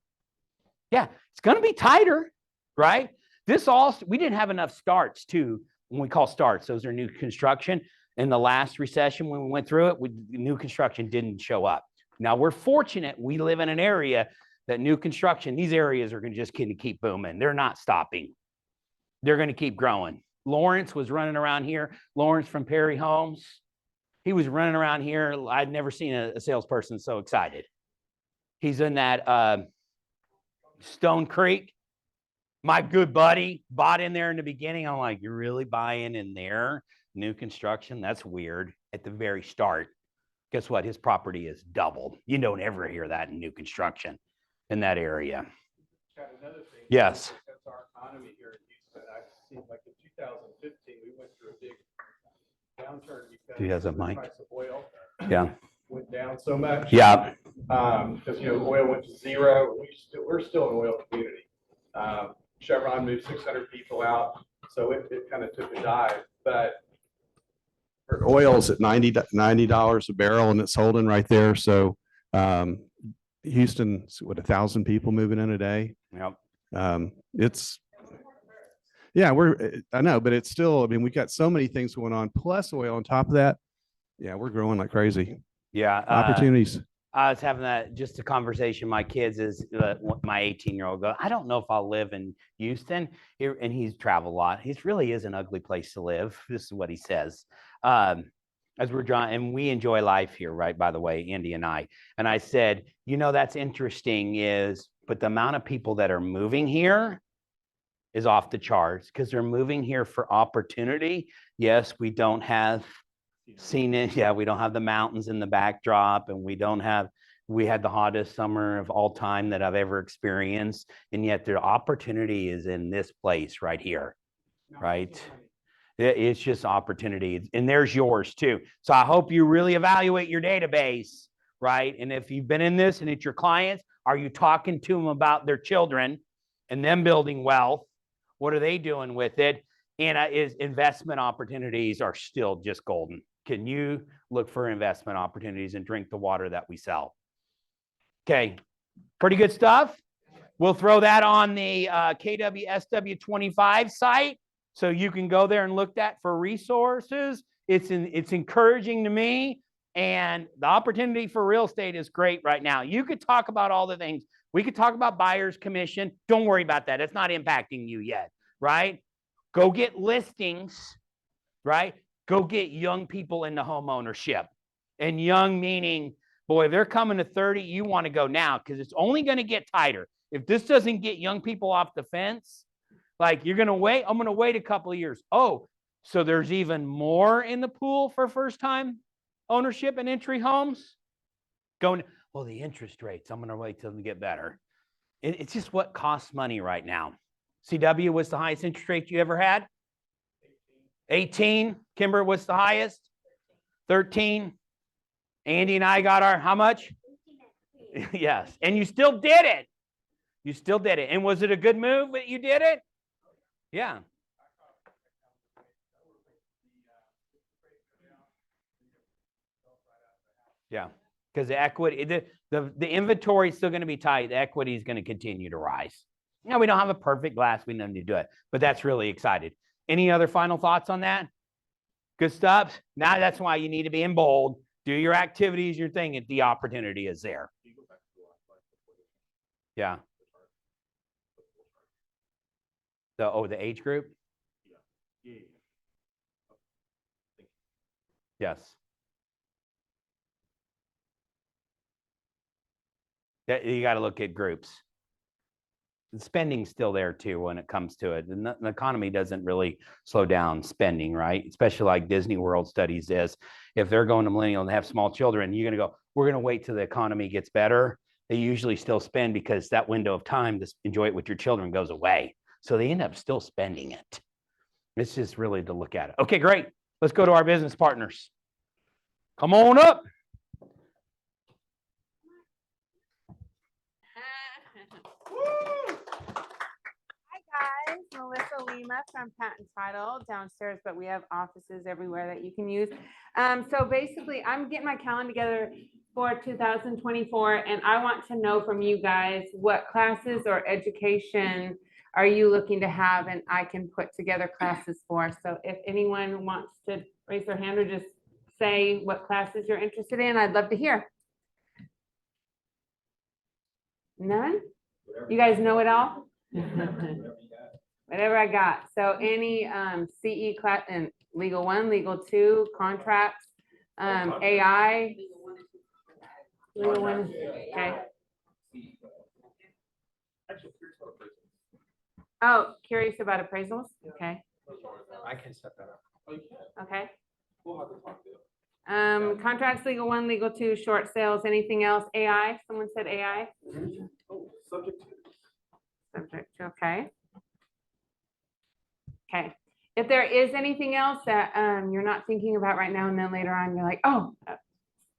Yeah, it's going to be tighter, right? We didn't have enough starts too. When we call starts, those are new construction. In the last recession, when we went through it, new construction didn't show up. Now we're fortunate. We live in an area that new construction, these areas are going to just keep booming. They're not stopping. They're going to keep growing. Lawrence was running around here. Lawrence from Perry Homes. He was running around here. I'd never seen a salesperson so excited. He's in that Stone Creek. My good buddy bought in there in the beginning. I'm like, you're really buying in there? New construction? That's weird at the very start. Guess what? His property is doubled. You don't ever hear that in new construction in that area. Yes. That's our economy here in Houston. I've seen like in 2015, we went through a big downturn because He has a the mic. price of oil Yeah. went down so much. Yeah. Because oil went to zero. We're still an oil community. Chevron moved 600 people out, so it kind of took a dive. But oil's at $90 a barrel, and it's holding right there. So Houston's 1,000 people moving in a day. Yep. I know, but it's still, I mean, we've got so many things going on, plus oil on top of that. Yeah, we're growing like crazy. Yeah. Opportunities. I was having just a conversation. My kids my 18-year-old goes, I don't know if I'll live in Houston. And he's traveled a lot. It really is an ugly place to live. This is what he says. As we're driving, and we enjoy life here, right? By the way, Andy and I. And I said, that's interesting but the amount of people that are moving here is off the charts because they're moving here for opportunity. Yes, we don't have scenic. Yeah, we don't have the mountains in the backdrop, and we had the hottest summer of all time that I've ever experienced. And yet the opportunity is in this place right here, right? It's just opportunity. And there's yours too. So I hope you really evaluate your database, right? And if you've been in this and it's your clients, are you talking to them about their children and them building wealth? What are they doing with it? And investment opportunities are still just golden. Can you look for investment opportunities and drink the water that we sell? Okay, pretty good stuff. We'll throw that on the KWSW25 site, so you can go there and look at for resources. It's encouraging to me, and the opportunity for real estate is great right now. You could talk about all the things. We could talk about buyer's commission. Don't worry about that. It's not impacting you yet, right? Go get listings, right? Go get young people into home ownership. And young meaning, boy, if they're coming to 30, you want to go now because it's only going to get tighter. If this doesn't get young people off the fence, like you're going to wait, I'm going to wait a couple of years. Oh, so there's even more in the pool for first-time ownership and entry homes? The interest rates, I'm going to wait till they get better. It's just what costs money right now. CW, what's the highest interest rate you ever had? 18. Kimber, what's the highest? 13. Andy and I got how much? Yes. And you still did it. You still did it. And was it a good move that you did it? Yeah. Yeah. Because the equity, the inventory is still going to be tight. The equity is going to continue to rise. Now, we don't have a perfect glass. We don't need to do it. But that's really excited. Any other final thoughts on that? Good stuff. Now that's why you need to be in bold. Do your activities, your thing, if the opportunity is there. Yeah. The age group? Yes. You got to look at groups. The spending's still there too when it comes to it. The economy doesn't really slow down spending, right? Especially like Disney World studies is. If they're going to millennial and have small children, you're going to go, we're going to wait till the economy gets better. They usually still spend because that window of time to enjoy it with your children goes away. So they end up still spending it. It's just really to look at it. Okay, great. Let's go to our business partners. Come on up. Hi guys, Melissa Lima from Patent Title downstairs, but we have offices everywhere that you can use. So basically, I'm getting my calendar together for 2024, and I want to know from you guys what classes or education are you looking to have, and I can put together classes for. So if anyone wants to raise their hand or just say what classes you're interested in, I'd love to hear. None? You guys know it all? Whatever I got. So any CE class and legal 1, legal 2, contracts, AI. Legal 1, okay. Oh, curious about appraisals? Okay. I can set that up. Okay. Contracts, legal 1, legal 2, short sales, anything else? AI? Someone said AI? Subject to, okay. Okay. If there is anything else that you're not thinking about right now, and then later on you're like, oh,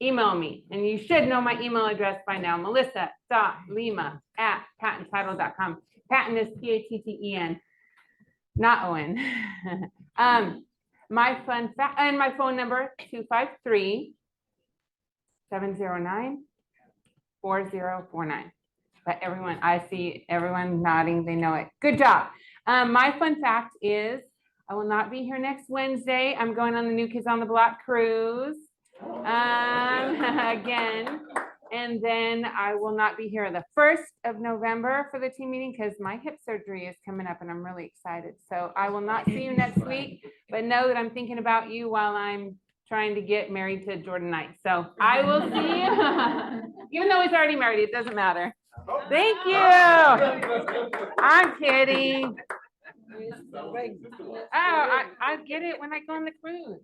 email me. And you should know my email address by now, melissa.lima@patenttitle.com. Patent is P-A-T-T-E-N, not O-N. My fun fact, and my phone number, 253-709-4049. But everyone, I see everyone nodding, they know it. Good job. My fun fact is I will not be here next Wednesday. I'm going on the New Kids on the Block cruise again. And then I will not be here the 1st of November for the team meeting because my hip surgery is coming up and I'm really excited. So I will not see you next week, but know that I'm thinking about you while I'm trying to get married to Jordan Knight. So I will see you. Even though he's already married, it doesn't matter. Thank you. I'm kidding. Oh, I get it when I go on the cruise.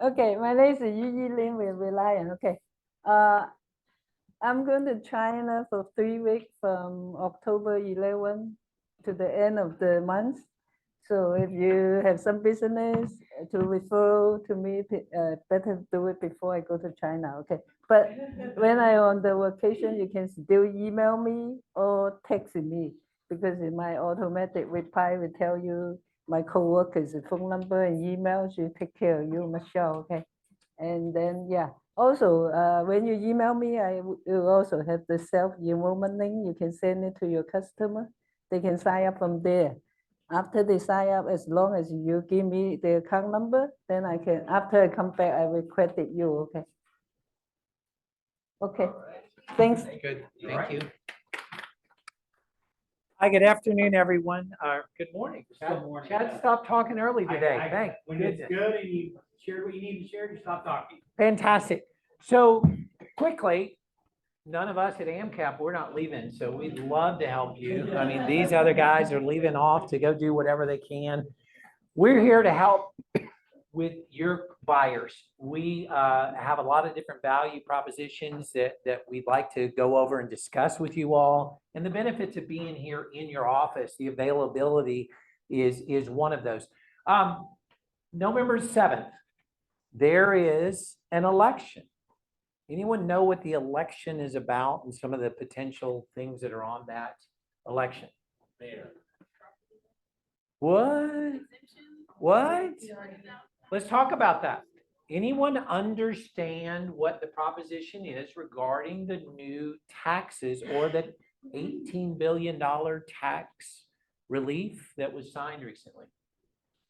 Okay, my name is Yi Lin with Reliant. Okay. I'm going to China for 3 weeks from October 11 to the end of the month. So if you have some business to refer to me, better do it before I go to China. Okay. But when I'm on the vacation, you can still email me or text me because in my automatic reply will tell you my coworkers' phone number and email. She'll take care of you, Michelle. Okay. And then, yeah. Also, when you email me, I will also have the self-enrollment link. You can send it to your customer. They can sign up from there. After they sign up, as long as you give me the account number, then I can, after I come back, I will credit you, okay? Okay, thanks. Good, thank you. Hi, good afternoon, everyone. Good morning. Good morning. Chad stopped talking early today. Thank When it's goodness. good and you shared what you need to share, you stop talking. Fantastic. So quickly, none of us at AMCAP, we're not leaving, so we'd love to help you. I mean, these other guys are leaving off to go do whatever they can. We're here to help with your buyers. We have a lot of different value propositions that we'd like to go over and discuss with you all. And the benefits of being here in your office, the availability is one of those. November 7th, there is an election. Anyone know what the election is about and some of the potential things that are on that election? What? What? Let's talk about that. Anyone understand what the proposition is regarding the new taxes or the $18 billion tax relief that was signed recently?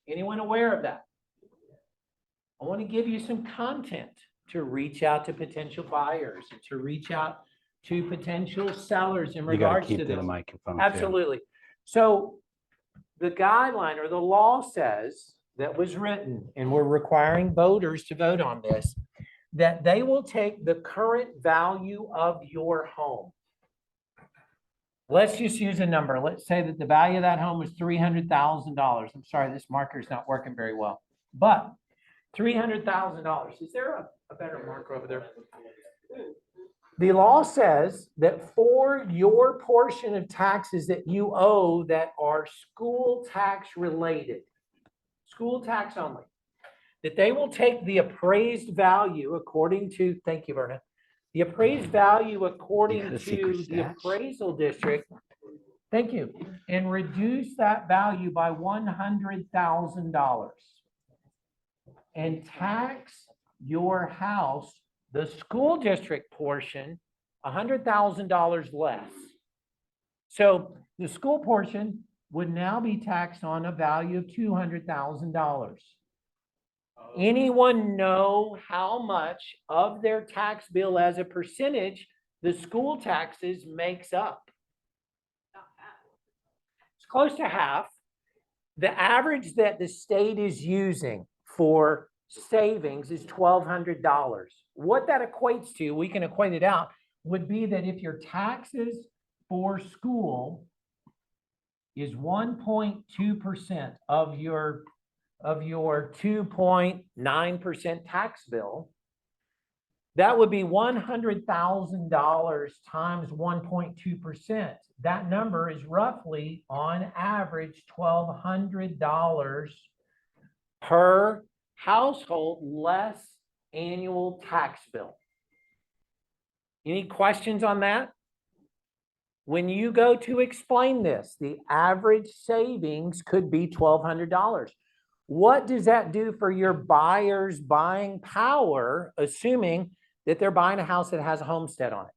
Anyone aware of that? I want to give you some content to reach out to potential buyers, and to reach out to potential sellers in You got to regards to keep to the this. microphone. too. Absolutely. So the guideline or the law says that was written, and we're requiring voters to vote on this, that they will take the current value of your home. Let's just use a number. Let's say that the value of that home is $300,000. I'm sorry, this marker is not working very well, but $300,000. Is there a better marker over there. The law says that for your portion of taxes that you owe that are school tax related, school tax only, that they will take the appraised value according to, thank you, Verna, the appraised value according got a secret to the stash? appraisal district, thank you, and reduce that value by $100,000 and tax your house, the school district portion, $100,000 less. So the school portion would now be taxed on a value of $200,000. Anyone know how much of their tax bill as a percentage the school taxes makes up? It's close to half. The average that the state is using for savings is $1,200. What that equates to, we can equate it out, would be that if your taxes for school is 1.2% of your 2.9% tax bill, that would be $100,000 times 1.2%. That number is roughly, on average, $1,200 per household less annual tax bill. Any questions on that? When you go to explain this, the average savings could be $1,200. What does that do for your buyer's buying power, assuming that they're buying a house that has a homestead on it?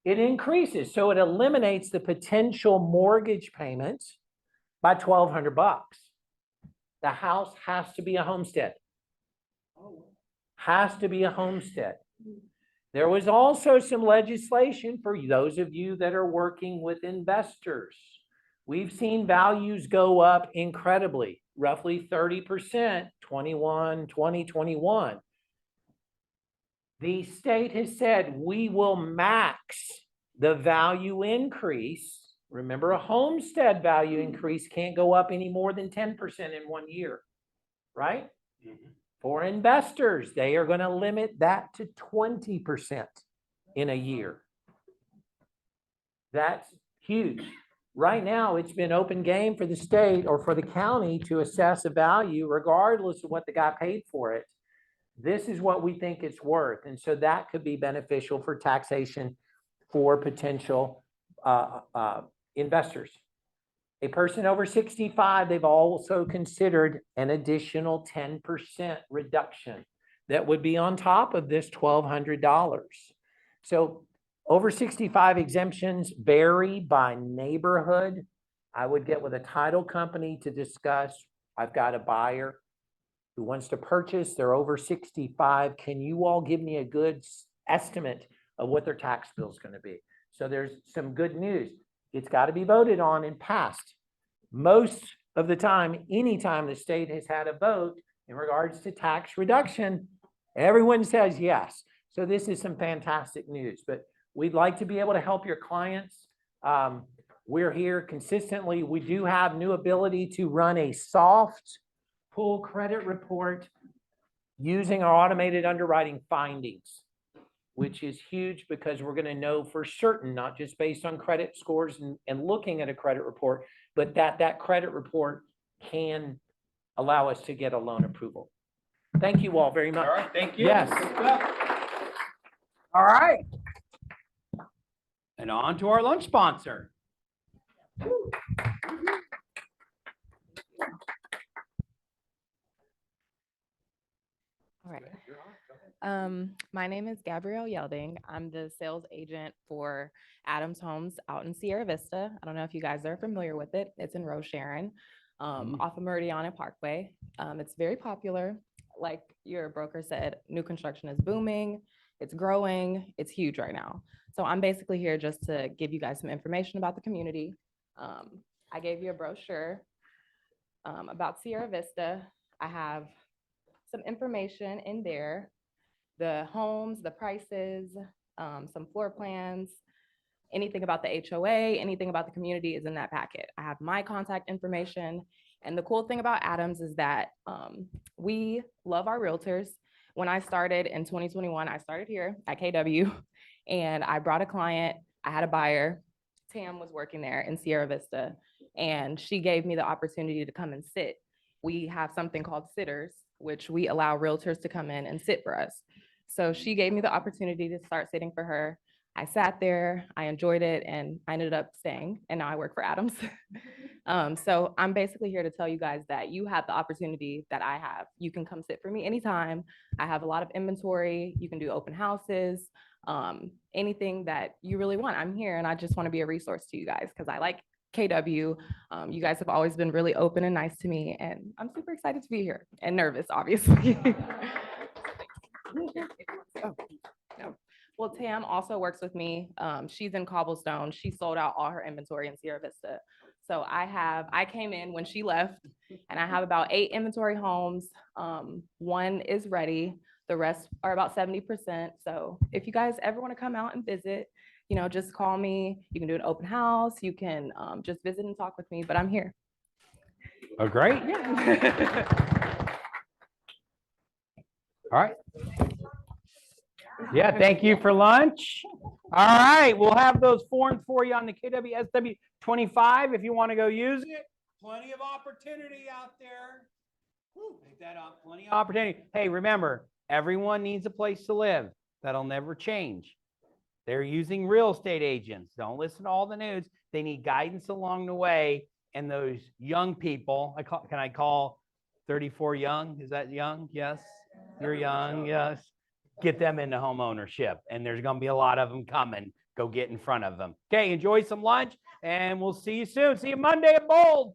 It increases, so it eliminates the potential mortgage payments by $1,200. The house has to be a homestead. Has to be a homestead. There was also some legislation for those of you that are working with investors. We've seen values go up incredibly, roughly 30%, 2021. The state has said we will max the value increase. Remember, a homestead value increase can't go up any more than 10% in 1 year, right? For investors, they are going to limit that to 20% in a year. That's huge. Right now, it's been open game for the state or for the county to assess a value regardless of what the guy paid for it. This is what we think it's worth. And so that could be beneficial for taxation for potential investors. A person over 65, they've also considered an additional 10% reduction that would be on top of this $1,200. So over 65 exemptions vary by neighborhood. I would get with a title company to discuss. I've got a buyer who wants to purchase. They're over 65. Can you all give me a good estimate of what their tax bill is going to be? So there's some good news. It's got to be voted on and passed. Most of the time, anytime the state has had a vote in regards to tax reduction, everyone says yes. So this is some fantastic news, but we'd like to be able to help your clients. We're here consistently. We do have new ability to run a soft pull credit report using our automated underwriting findings, which is huge because we're going to know for certain, not just based on credit scores and looking at a credit report, but that credit report can allow us to get a loan approval. Thank you all very much. All right, thank you. Yes. All right. And on to our lunch sponsor. All right. My name is Gabrielle Yelding. I'm the sales agent for Adams Homes out in Sierra Vista. I don't know if you guys are familiar with it. It's in Rose Sharon, off of Meridiana Parkway. It's very popular. Like your broker said, new construction is booming. It's growing. It's huge right now. So I'm basically here just to give you guys some information about the community. I gave you a brochure about Sierra Vista. I have some information in there, the homes, the prices, some floor plans, anything about the HOA, anything about the community is in that packet. I have my contact information. And the cool thing about Adams is that we love our realtors. when I started in 2021, I started here at KW and I brought a client. I had a buyer. Tam was working there in Sierra Vista, and she gave me the opportunity to come and sit. We have something called sitters, which we allow realtors to come in and sit for us. So she gave me the opportunity to start sitting for her. I sat there, I enjoyed it, and I ended up staying, and now I work for Adams. So I'm basically here to tell you guys that you have the opportunity that I have. You can come sit for me anytime. I have a lot of inventory. You can do open houses, anything that you really want. I'm here, and I just want to be a resource to you guys because I like KW. You guys have always been really open and nice to me, and I'm super excited to be here and nervous, obviously. Oh, no. Well, Tam also works with me. She's in Cobblestone. She sold out all her inventory in Sierra Vista. So I came in when she left, and I have about 8 inventory homes. 1 is ready. The rest are about 70%. So if you guys ever want to come out and visit, just call me. You can do an open house. You can just visit and talk with me, but I'm here. Oh, great. All right. Yeah, thank you for lunch. All right, we'll have those forms for you on the KWSW 25 if you want to go use it. Plenty of opportunity out there. Make that up. Plenty of opportunity. Hey, remember, everyone needs a place to live. That'll never change. They're using real estate agents. Don't listen to all the news. They need guidance along the way. And those young people, can I call 34 young? Is that young? Yes. You're young. Yes. Get them into home ownership. And there's going to be a lot of them coming. Go get in front of them. Okay. Enjoy some lunch and we'll see you soon. See you Monday at Bold.